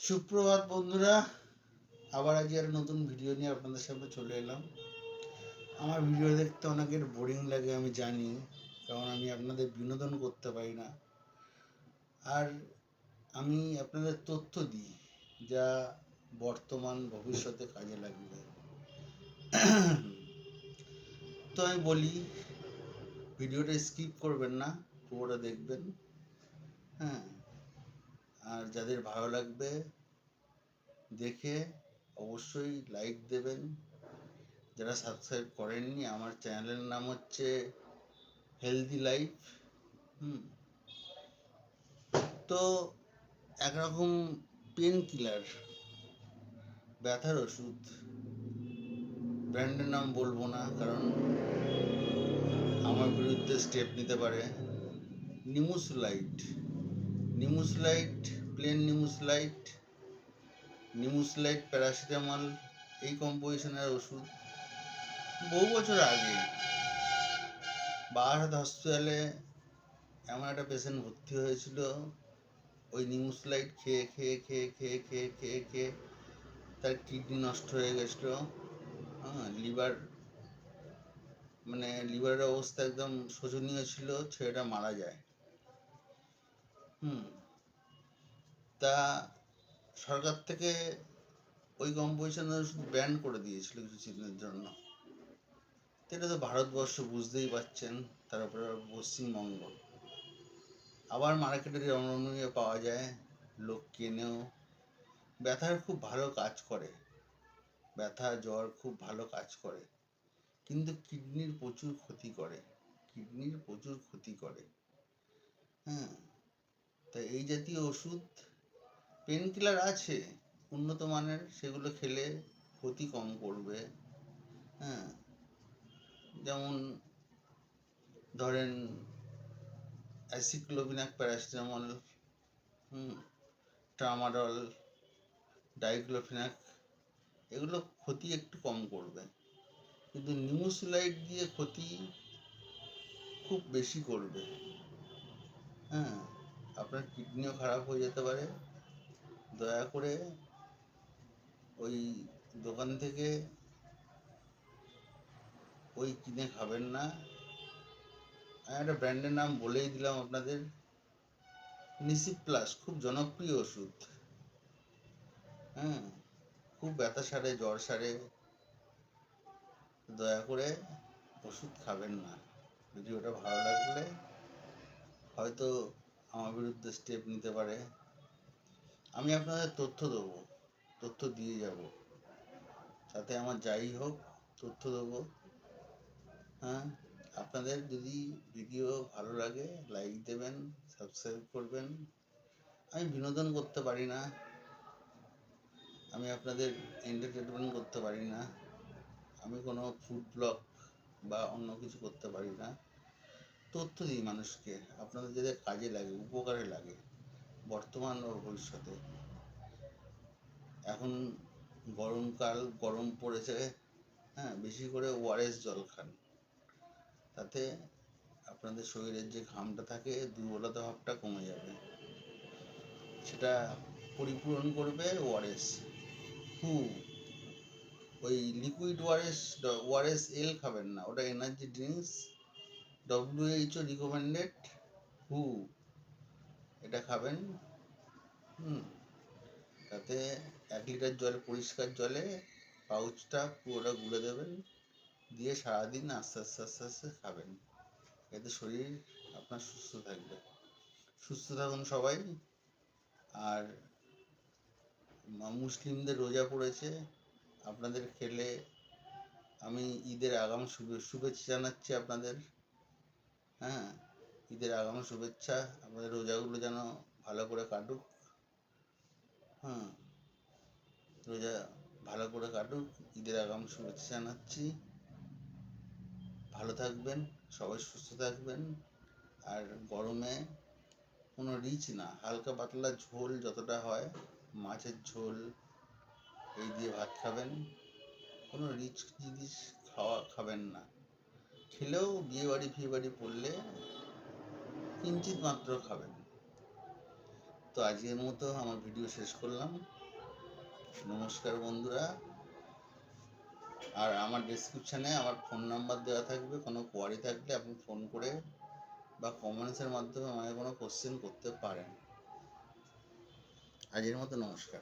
সুপ্রভাত বন্ধুরা, আবার আজ একটা নতুন ভিডিও নিয়ে আপনাদের সামনে চলে এলাম। আমার ভিডিও দেখতে অনেকের বোরিং লাগে আমি জানি, কারণ আমি আপনাদের বিনোদন করতে পারি না। আর আমি আপনাদের তথ্য দিই যা বর্তমান ভবিষ্যতে কাজে লাগবে। তো আমি বলি, ভিডিওটা স্কিপ করবেন না, পুরোটা দেখবেন। হ্যাঁ, আর যাদের ভালো লাগবে দেখে অবশ্যই লাইক দেবেন। যারা সাবস্ক্রাইব করেননি, আমার চ্যানেলের নাম হচ্ছে হেলদি লাইফ। তো একরকম পেন কিলার, ব্যথার ওষুধ, ব্র্যান্ডের নাম বলবো না কারণ আমার বিরুদ্ধে স্টেপ নিতে পারে। নিমুসলাইট, নিমুসলাইট, প্লেন নিমুসলাইট, নিমুসলাইট প্যারাসিটামল, এই কম্পোজিশনের ওষুধ বহু বছর আগে বারাসাত হসপিটালে এমন একটা পেশেন্ট ভর্তি হয়েছিল, ওই নিমুসলাইট খেয়ে খেয়ে খেয়ে খেয়ে খেয়ে খেয়ে খেয়ে তার কিডনি নষ্ট হয়ে গেছিলো। লিভার, লিভারের অবস্থা একদম শোচনীয় ছিল, ছেলেটা মারা যায়। তা সরকার থেকে ওই কম্পোজিশনের ওষুধ ব্যান করে দিয়েছিল কিছুদিনের জন্য। এটা তো ভারতবর্ষ, বুঝতেই পারছেন, তার উপরে পশ্চিমবঙ্গ। আবার মার্কেটে রমরমিয়ে পাওয়া যায়, লোক কেনেও। ব্যথার খুব ভালো কাজ করে, ব্যথা জ্বর খুব ভালো কাজ করে, কিন্তু কিডনির প্রচুর ক্ষতি করে, কিডনির প্রচুর ক্ষতি করে। তাই এই জাতীয় ওষুধ, পেন কিলার আছে উন্নত মানের, সেগুলো খেলে ক্ষতি কম করবে। যেমন ধরেন অ্যাসিক্লোভিনাক প্যারাসিটামল, ট্রামাডল, ডাইক্লোফিনাক, এগুলো ক্ষতি একটু কম করবে, কিন্তু নিমুসলাইট দিয়ে ক্ষতি খুব বেশি করবে। আপনার কিডনিও খারাপ হয়ে যেতে পারে। দয়া করে ওই দোকান থেকে ওই কিনে খাবেন না। আমি একটা ব্র্যান্ডের নাম বলেই দিলাম আপনাদের, নিসিপ প্লাস, খুব জনপ্রিয় ওষুধ। খুব ব্যথা সারে, জ্বর সারে। দয়া করে ওষুধ খাবেন না। ভিডিওটা ভালো লাগলে হয়তো আমার বিরুদ্ধে স্টেপ নিতে পারে। আমি আপনাদের তথ্য দেবো, তথ্য দিয়ে যাব, তাতে আমার যাই হোক তথ্য দেবো। আপনাদের যদি ভিডিও ভালো লাগে লাইক দেবেন, সাবস্ক্রাইব করবেন। আমি বিনোদন করতে পারি না, আমি আপনাদের এন্টারটেনমেন্ট করতে পারি না, আমি কোনো ফুড ব্লগ বা অন্য কিছু করতে পারি না। তথ্য দিই মানুষকে, আপনাদের যাতে কাজে লাগে, উপকারে লাগে, বর্তমান ও ভবিষ্যতে। এখন গরমকাল, গরম পড়েছে, বেশি করে ওআরএস জল খান, তাতে আপনাদের শরীরের যে ঘামটা থাকে, দুর্বলতা ভাবটা কমে যাবে, সেটা পরিপূরণ করবে ওআরএস। ওই লিকুইড ওআরএস এল খাবেন না, ওটা এনার্জি ড্রিঙ্কস, WHO রিকমেন্ডেড। এটা খাবেন। তাতে 1 লিটার জল, পরিষ্কার জলে পাউচটা পুরোটা গুলে দেবেন, দিয়ে সারাদিন আস্তে আস্তে আস্তে আস্তে খাবেন, এতে শরীর আপনার সুস্থ থাকবে। সুস্থ থাকুন সবাই। আর মুসলিমদের রোজা পড়েছে, আপনাদের খেলে আমি ঈদের আগাম শুভেচ্ছা জানাচ্ছি আপনাদের। ঈদের আগাম শুভেচ্ছা, আপনাদের রোজাগুলো যেন ভালো করে কাটুক। রোজা ভালো করে কাটুক, ঈদের আগাম শুভেচ্ছা জানাচ্ছি। ভালো থাকবেন সবাই, সুস্থ থাকবেন। আর গরমে কোনো রিচ না, হালকা পাতলা ঝোল যতটা হয়, মাছের ঝোল, এই দিয়ে ভাত খাবেন। কোনো রিচ জিনিস খাবেন না, খেলেও বিয়ে বাড়ি ফিয়ে বাড়ি পড়লে কিঞ্চিত মাত্র খাবেন। তো আজকের মতো আমার ভিডিও শেষ করলাম। নমস্কার বন্ধুরা। আর আমার ডেসক্রিপশানে আমার ফোন নাম্বার দেওয়া থাকবে, কোনো কোয়ারি থাকলে আপনি ফোন করে বা কমেন্টসের মাধ্যমে আমাকে কোনো কোশ্চেন করতে পারেন। আজকের মতো নমস্কার।